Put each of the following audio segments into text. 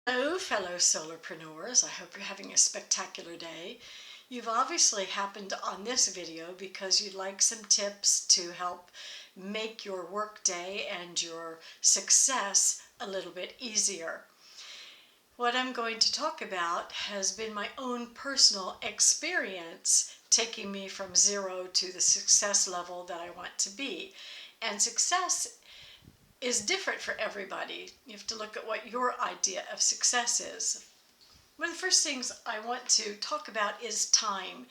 Hello, fellow solopreneurs. I hope you're having a spectacular day. You've obviously happened on this video because you'd like some tips to help make your workday and your success a little bit easier. What I'm going to talk about has been my own personal experience taking me from zero to the success level that I want to be. And success is different for everybody. You have to look at what your idea of success is. One of the first things I want to talk about is time.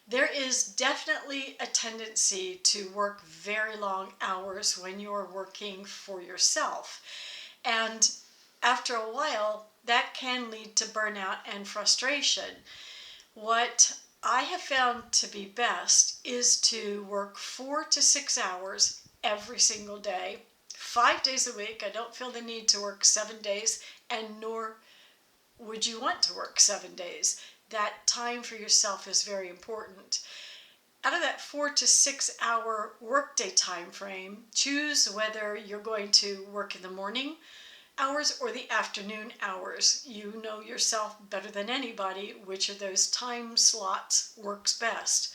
There is definitely a tendency to work very long hours when you're working for yourself. And after a while, that can lead to burnout and frustration. What I have found to be best is to work 4 to 6 hours every single day, 5 days a week. I don't feel the need to work 7 days, and nor would you want to work 7 days. That time for yourself is very important. Out of that 4 to 6 hour workday time frame, choose whether you're going to work in the morning hours or the afternoon hours. You know yourself better than anybody which of those time slots works best.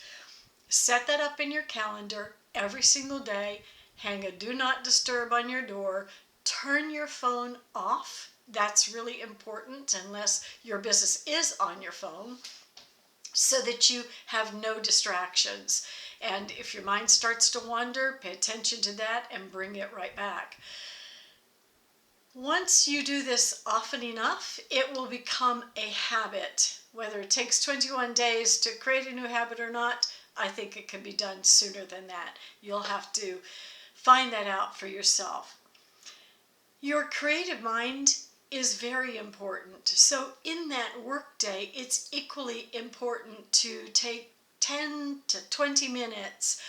Set that up in your calendar every single day. Hang a do not disturb on your door. Turn your phone off. That's really important unless your business is on your phone, so that you have no distractions. And if your mind starts to wander, pay attention to that and bring it right back. Once you do this often enough, it will become a habit. Whether it takes 21 days to create a new habit or not, I think it can be done sooner than that. You'll have to find that out for yourself. Your creative mind is very important. So in that workday, it's equally important to take 10 to 20 minutes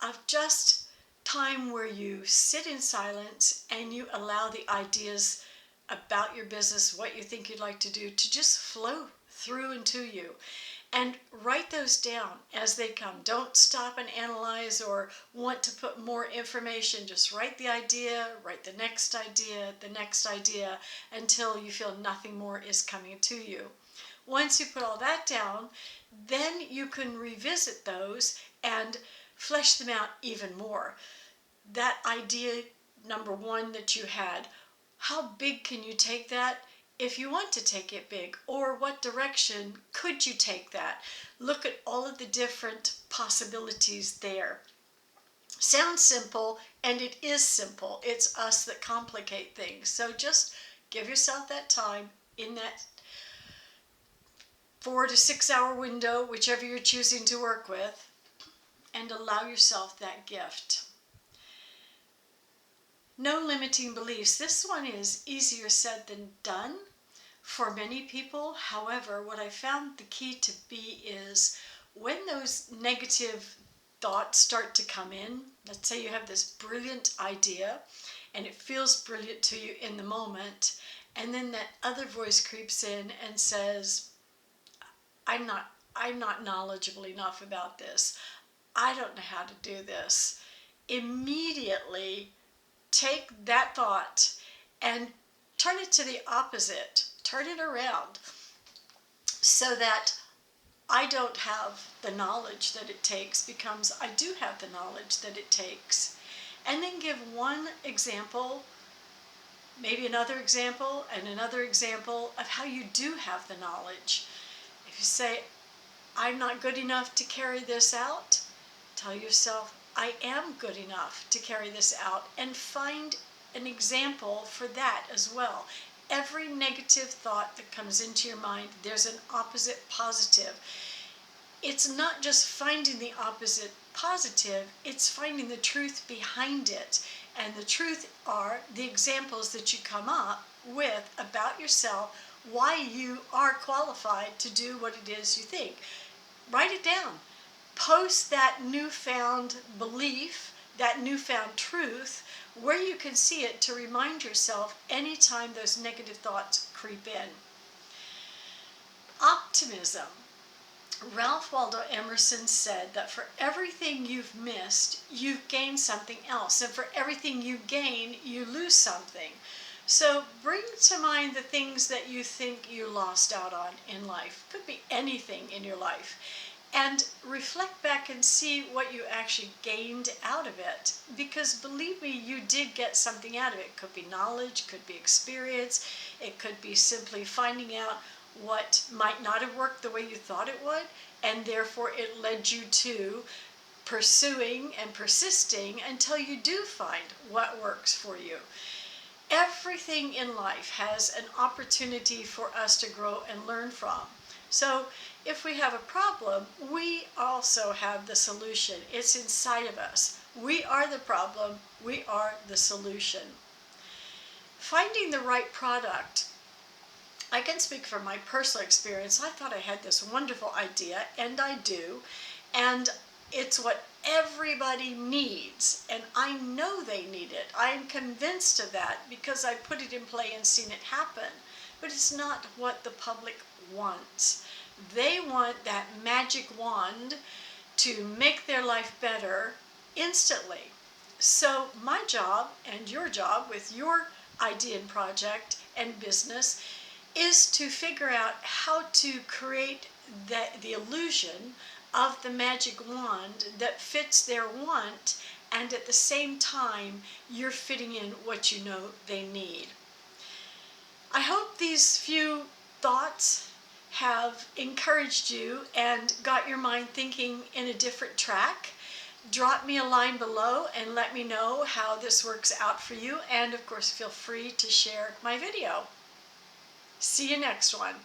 of just time where you sit in silence and you allow the ideas about your business, what you think you'd like to do, to just flow through into you. And write those down as they come. Don't stop and analyze or want to put more information. Just write the idea, write the next idea, until you feel nothing more is coming to you. Once you put all that down, then you can revisit those and flesh them out even more. That idea number one that you had, how big can you take that? If you want to take it big, or what direction could you take that? Look at all of the different possibilities there. Sounds simple, and it is simple. It's us that complicate things. So just give yourself that time in that 4 to 6 hour window, whichever you're choosing to work with, and allow yourself that gift. No limiting beliefs. This one is easier said than done for many people. However, what I found the key to be is when those negative thoughts start to come in. Let's say you have this brilliant idea and it feels brilliant to you in the moment, and then that other voice creeps in and says, I'm not knowledgeable enough about this. I don't know how to do this. Immediately take that thought and turn it to the opposite. Turn it around so that I don't have the knowledge that it takes becomes I do have the knowledge that it takes. And then give one example, maybe another example, and another example of how you do have the knowledge. If you say, I'm not good enough to carry this out, tell yourself, I am good enough to carry this out, and find an example for that as well. Every negative thought that comes into your mind, there's an opposite positive. It's not just finding the opposite positive, it's finding the truth behind it. And the truth are the examples that you come up with about yourself, why you are qualified to do what it is you think. Write it down. Post that newfound belief, that newfound truth, where you can see it to remind yourself anytime those negative thoughts creep in. Optimism. Ralph Waldo Emerson said that for everything you've missed, you've gained something else. And for everything you gain, you lose something. So bring to mind the things that you think you lost out on in life. Could be anything in your life. And reflect back and see what you actually gained out of it. Because believe me, you did get something out of it. It could be knowledge, could be experience, it could be simply finding out what might not have worked the way you thought it would, and therefore it led you to pursuing and persisting until you do find what works for you. Everything in life has an opportunity for us to grow and learn from. So if we have a problem, we also have the solution. It's inside of us. We are the problem. We are the solution. Finding the right product. I can speak from my personal experience. I thought I had this wonderful idea, and I do. And it's what everybody needs, and I know they need it. I'm convinced of that because I put it in play and seen it happen. But it's not what the public wants. They want that magic wand to make their life better instantly. So my job and your job with your idea and project and business is to figure out how to create the illusion of the magic wand that fits their want, and at the same time you're fitting in what you know they need. I hope these few thoughts have encouraged you and got your mind thinking in a different track. Drop me a line below and let me know how this works out for you, and of course feel free to share my video. See you next one.